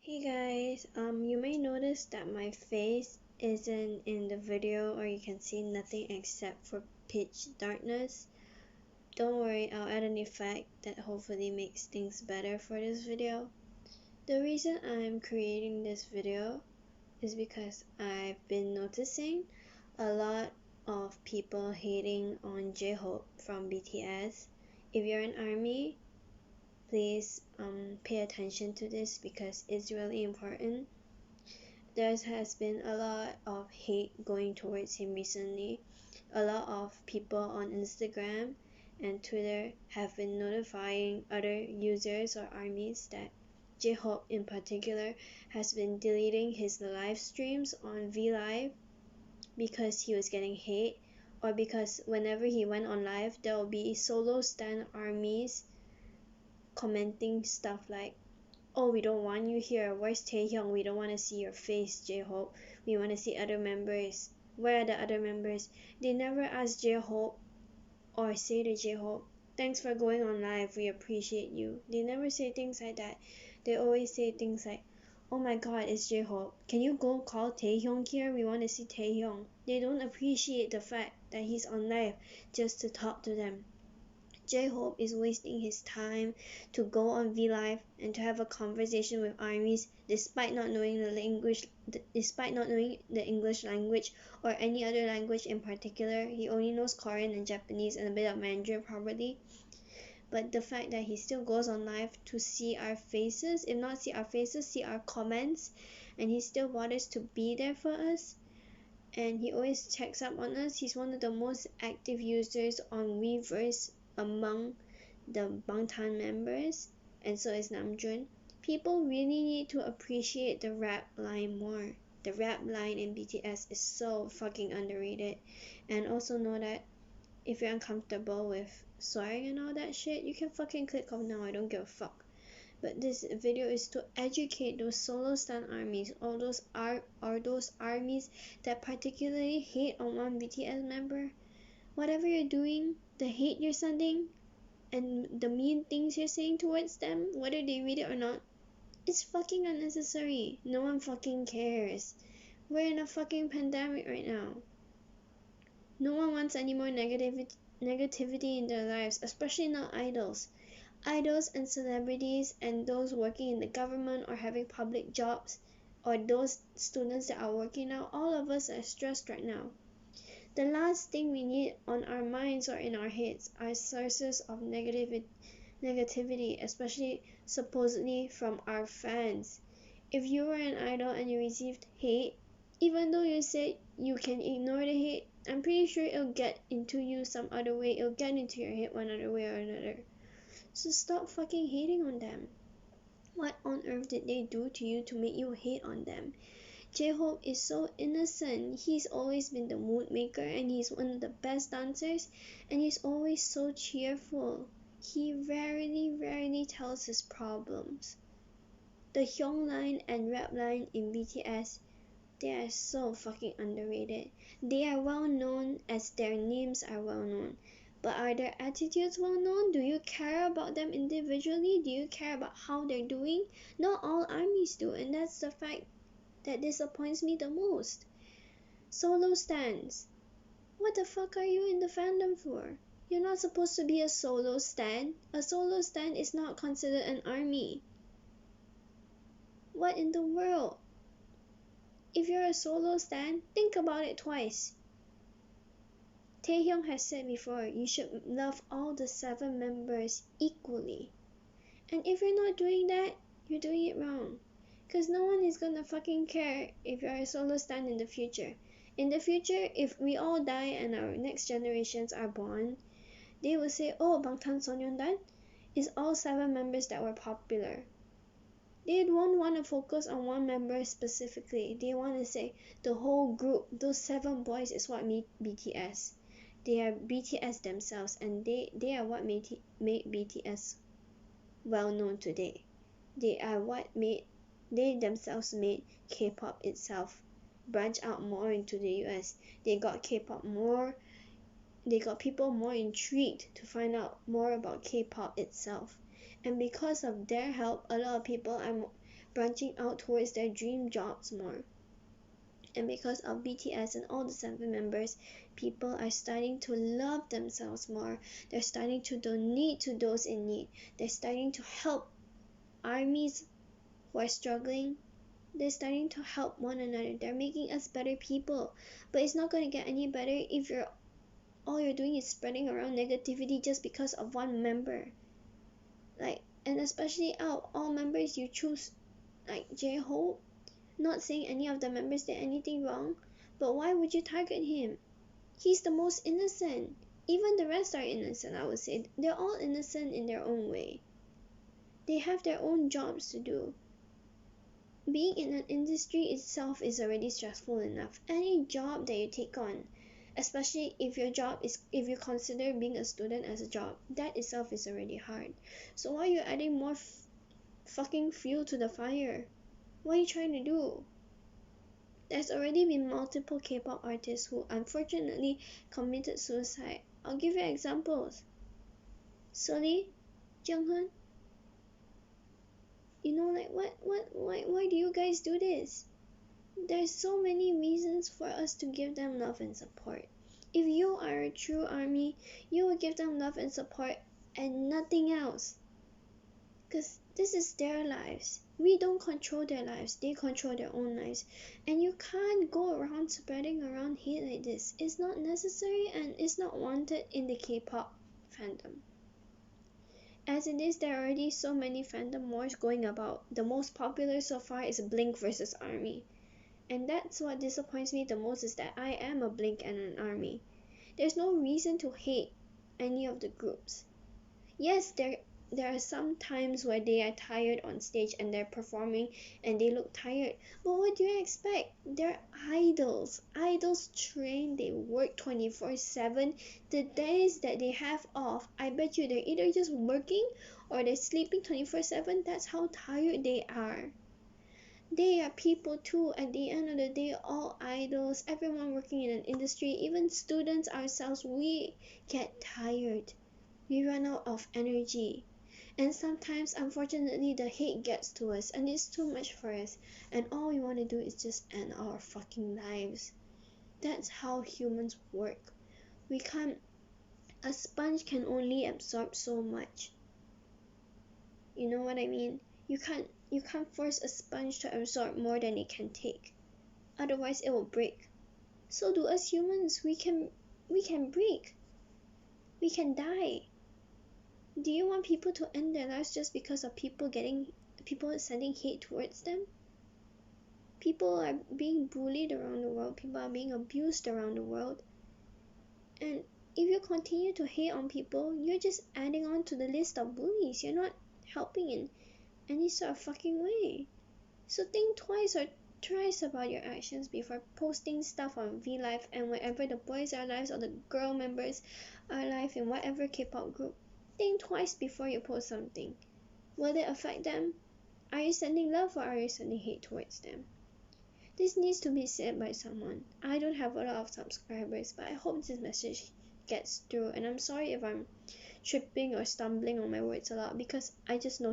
Hey guys, you may notice that my face isn't in the video or you can see nothing except for pitch darkness. Don't worry, I'll add an effect that hopefully makes things better for this video. The reason I'm creating this video is because I've been noticing a lot of people hating on J-Hope from BTS. If you're an ARMY, please pay attention to this because it's really important. There has been a lot of hate going towards him recently. A lot of people on Instagram and Twitter have been notifying other users or armies that J-Hope in particular has been deleting his live streams on VLive because he was getting hate, or because whenever he went on live there will be solo stan armies commenting stuff like, "Oh, we don't want you here. Where's Taehyung? We don't want to see your face, J-Hope. We want to see other members. Where are the other members?" They never ask J-Hope or say to J-Hope, "Thanks for going on live. We appreciate you." They never say things like that. They always say things like, "Oh my god, it's J-Hope. Can you go call Taehyung here? We want to see Taehyung." They don't appreciate the fact that he's on live just to talk to them. J-Hope is wasting his time to go on VLive and to have a conversation with armies despite not knowing the English language or any other language in particular. He only knows Korean and Japanese and a bit of Mandarin probably. But the fact that he still goes on live to see our faces, if not see our faces, see our comments, and he still bothers to be there for us, and he always checks up on us. He's one of the most active users on Weverse among the Bangtan members, and so is Namjoon. People really need to appreciate the rap line more. The rap line in BTS is so fucking underrated. And also know that if you're uncomfortable with swearing and all that shit, you can fucking click off now. I don't give a fuck. But this video is to educate those solo stan armies, all those those armies that particularly hate on one BTS member. Whatever you're doing, the hate you're sending, and the mean things you're saying towards them, whether they read it or not, it's fucking unnecessary. No one fucking cares. We're in a fucking pandemic right now. No one wants any more negativity in their lives, especially not idols. Idols and celebrities and those working in the government or having public jobs, or those students that are working now, all of us are stressed right now. The last thing we need on our minds or in our heads are sources of negativity, especially supposedly from our fans. If you were an idol and you received hate, even though you said you can ignore the hate, I'm pretty sure it'll get into you some other way. It'll get into your head one other way or another. So stop fucking hating on them. What on earth did they do to you to make you hate on them? J-Hope is so innocent. He's always been the mood maker and he's one of the best dancers, and he's always so cheerful. He rarely tells his problems. The Hyung line and rap line in BTS, they are so fucking underrated. They are well known as their names are well known. But are their attitudes well known? Do you care about them individually? Do you care about how they're doing? Not all armies do, and that's the fact that disappoints me the most. Solo stans. What the fuck are you in the fandom for? You're not supposed to be a solo stan. A solo stan is not considered an army. What in the world? If you're a solo stan, think about it twice. Taehyung has said before, you should love all the 7 members equally. And if you're not doing that, you're doing it wrong. Cause no one is gonna fucking care if you're a solo stan in the future. In the future, if we all die and our next generations are born, they will say, "Oh, Bangtan Sonyeondan is all 7 members that were popular." They won't want to focus on one member specifically. They want to say the whole group, those 7 boys is what made BTS. They are BTS themselves, and they are what made BTS well known today. They are what they themselves made K-pop itself branch out more into the US. They got K-pop more, they got people more intrigued to find out more about K-pop itself. And because of their help, a lot of people are branching out towards their dream jobs more. And because of BTS and all the 7 members, people are starting to love themselves more. They're starting to donate to those in need. They're starting to help armies who are struggling. They're starting to help one another. They're making us better people. But it's not going to get any better if all you're doing is spreading around negativity just because of one member. And especially out of all members, you choose J-Hope. Not saying any of the members did anything wrong, but why would you target him? He's the most innocent. Even the rest are innocent, I would say. They're all innocent in their own way. They have their own jobs to do. Being in an industry itself is already stressful enough. Any job that you take on, especially if you consider being a student as a job, that itself is already hard. So why are you adding more fucking fuel to the fire? What are you trying to do? There's already been multiple K-pop artists who unfortunately committed suicide. I'll give you examples. Sully, Junghoon. Why do you guys do this? There's so many reasons for us to give them love and support. If you are a true ARMY, you will give them love and support and nothing else. Because this is their lives. We don't control their lives. They control their own lives. And you can't go around spreading around hate like this. It's not necessary and it's not wanted in the K-pop fandom. As it is, there are already so many fandom wars going about. The most popular so far is Blink versus ARMY. And that's what disappoints me the most, is that I am a Blink and an ARMY. There's no reason to hate any of the groups. Yes, there are some times where they are tired on stage and they're performing and they look tired. But what do you expect? They're idols. Idols train, they work 24/7. The days that they have off, I bet you they're either just working or they're sleeping 24/7. That's how tired they are. They are people too. At the end of the day, all idols, everyone working in an industry, even students ourselves, we get tired. We run out of energy. And sometimes, unfortunately, the hate gets to us and it's too much for us. And all we want to do is just end our fucking lives. That's how humans work. A sponge can only absorb so much. You know what I mean? You can't force a sponge to absorb more than it can take. Otherwise it will break. So do us humans. We can break. We can die. Do you want people to end their lives just because of people sending hate towards them? People are being bullied around the world. People are being abused around the world. And if you continue to hate on people, you're just adding on to the list of bullies. You're not helping in any sort of fucking way. So think twice or thrice about your actions before posting stuff on VLive and wherever the boys are live or the girl members are live in whatever K-pop group. Think twice before you post something. Will it affect them? Are you sending love or are you sending hate towards them? This needs to be said by someone. I don't have a lot of subscribers, but I hope this message gets through. And I'm sorry if I'm tripping or stumbling on my words a lot, because I just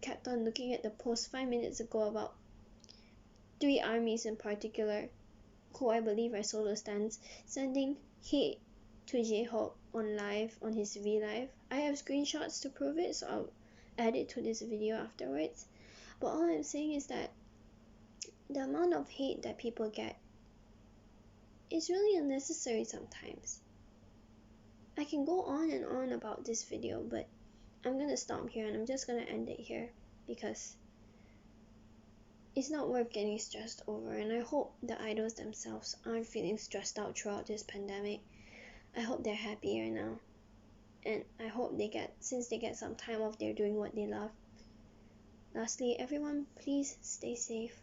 kept on looking at the post 5 minutes ago about 3 armies in particular, who I believe are solo stands, sending hate to J-Hope on his VLive. I have screenshots to prove it, so I'll add it to this video afterwards. But all I'm saying is that the amount of hate that people get is really unnecessary sometimes. I can go on and on about this video, but I'm gonna stop here and I'm just gonna end it here because it's not worth getting stressed over, and I hope the idols themselves aren't feeling stressed out throughout this pandemic. I hope they're happier now, and I hope since they get some time off, they're doing what they love. Lastly, everyone, please stay safe.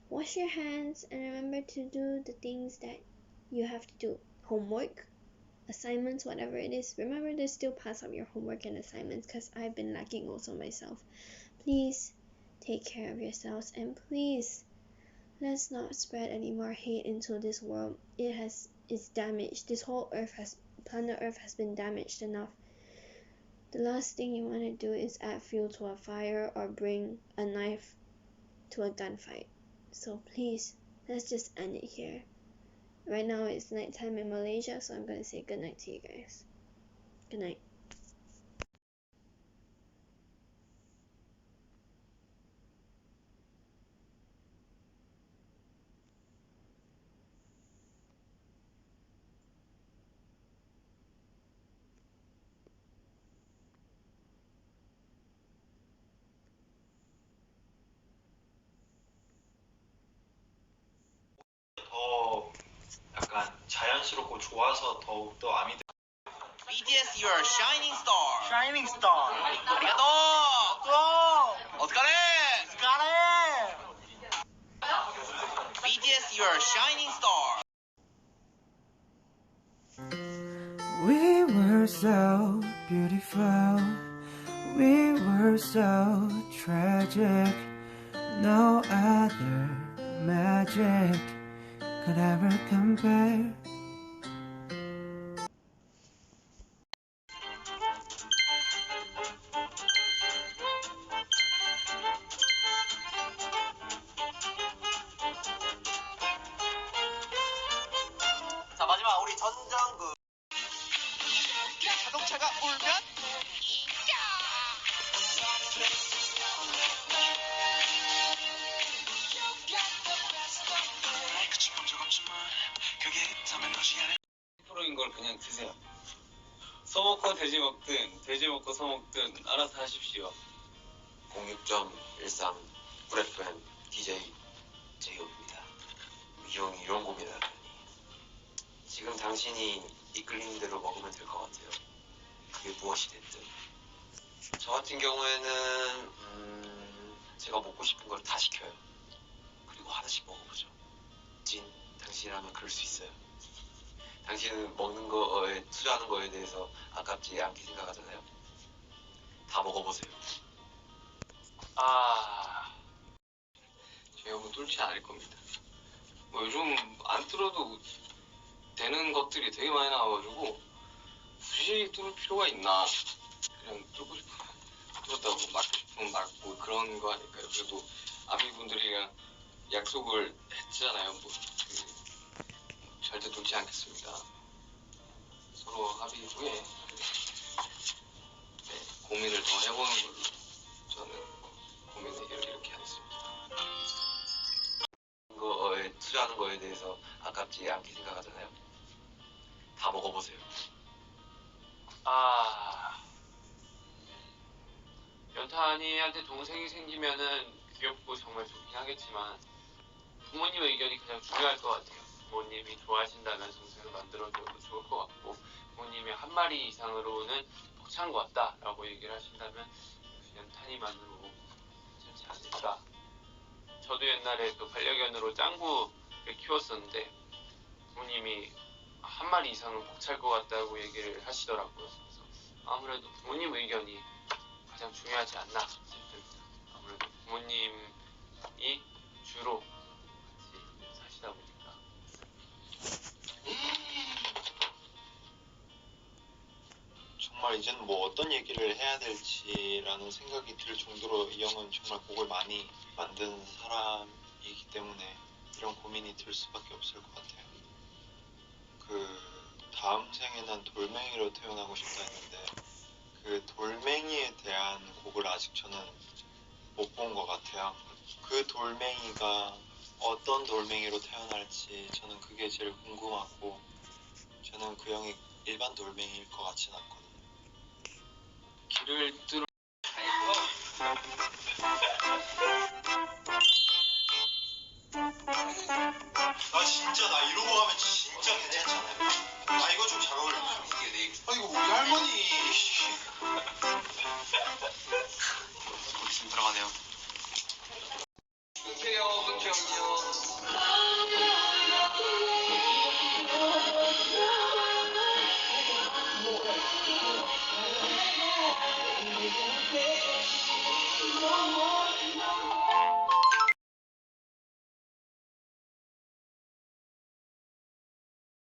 Wash your hands and remember to do the things that you have to do. Homework, assignments, whatever it is. Remember to still pass up your homework and assignments, because I've been lacking also myself. Please take care of yourselves, and please let's not spread any more hate into this world. It's damaged. This whole planet Earth has been damaged enough. The last thing you want to do is add fuel to a fire or bring a knife to a gunfight. So please, let's just end it here. Right now it's nighttime in Malaysia, so I'm gonna say good night to you guys. Good night. 더 약간 자연스럽고 좋아서 더욱더 암이 BTS, you're a shining star. Shining star. 아리가또. 또. 오스카레. 오스카레. BTS, you're a shining star. We were so beautiful, we were so tragic. No other magic could ever compare. 자, 마지막 우리 전정국. 자동차가 울면 프로인 걸 그냥 드세요. 소 먹고 돼지 먹든 돼지 먹고 소 먹든 알아서 하십시오. 06.13 FM DJ 제이홉입니다. 우기 형이 이런 고민을 하다니. 지금 당신이 이끌리는 대로 먹으면 될 것 같아요. 그게 무엇이 됐든. 저 같은 경우에는 제가 먹고 싶은 걸 다 시켜요. 그리고 하나씩 먹어보죠. 당신이라면 그럴 수 있어요. 당신은 먹는 거에 투자하는 거에 대해서 아깝지 않게 생각하잖아요. 다 먹어보세요. 제 형은 뚫지 않을 겁니다. 뭐 요즘 안 뚫어도 되는 것들이 되게 많이 나와가지고 굳이 뚫을 필요가 있나. 그냥 뚫고 싶으면 뚫었다고 맞고 싶으면 맞고 그런 거 아닐까요? 그래도 아미분들이랑 약속을 했잖아요. 절대 뚫지 않겠습니다. 서로 합의 후에 고민을 더 해보는 걸로 저는 고민 해결을 이렇게 하겠습니다. 거에 투자하는 거에 대해서 아깝지 않게 생각하잖아요. 다 먹어보세요. 연탄이한테 동생이 생기면은 귀엽고 정말 좋긴 하겠지만 부모님의 의견이 가장 중요할 것 같아요. 부모님이 좋아하신다면 동생을 만들어줘도 좋을 것 같고 부모님이 한 마리 이상으로는 벅찬 것 같다 라고 얘기를 하신다면 연탄이만으로 괜찮지 않을까. 저도 옛날에 또 반려견으로 짱구를 키웠었는데 부모님이 한 마리 이상은 벅찰 것 같다고 얘기를 하시더라고요. 그래서 아무래도 부모님 의견이 가장 중요하지 않나 싶습니다. 아무래도 부모님이 주로 같이 사시다 보니까. 정말 이제는 뭐 어떤 얘기를 해야 될지라는 생각이 들 정도로 이 형은 정말 곡을 많이 만든 사람이기 때문에 이런 고민이 들 수밖에 없을 것 같아요. 다음 생에는 돌멩이로 태어나고 싶다 했는데 그 돌멩이에 대한 곡을 아직 저는 못 본 것 같아요. 그 돌멩이가 어떤 돌멩이로 태어날지 저는 그게 제일 궁금하고 저는 그 형이 일반 돌멩이일 것 같진 않거든요. 길을 뚫어 나 이러고 가면 진짜 괜찮잖아요. 이거 좀 잘 어울려. 이거 우리 할머니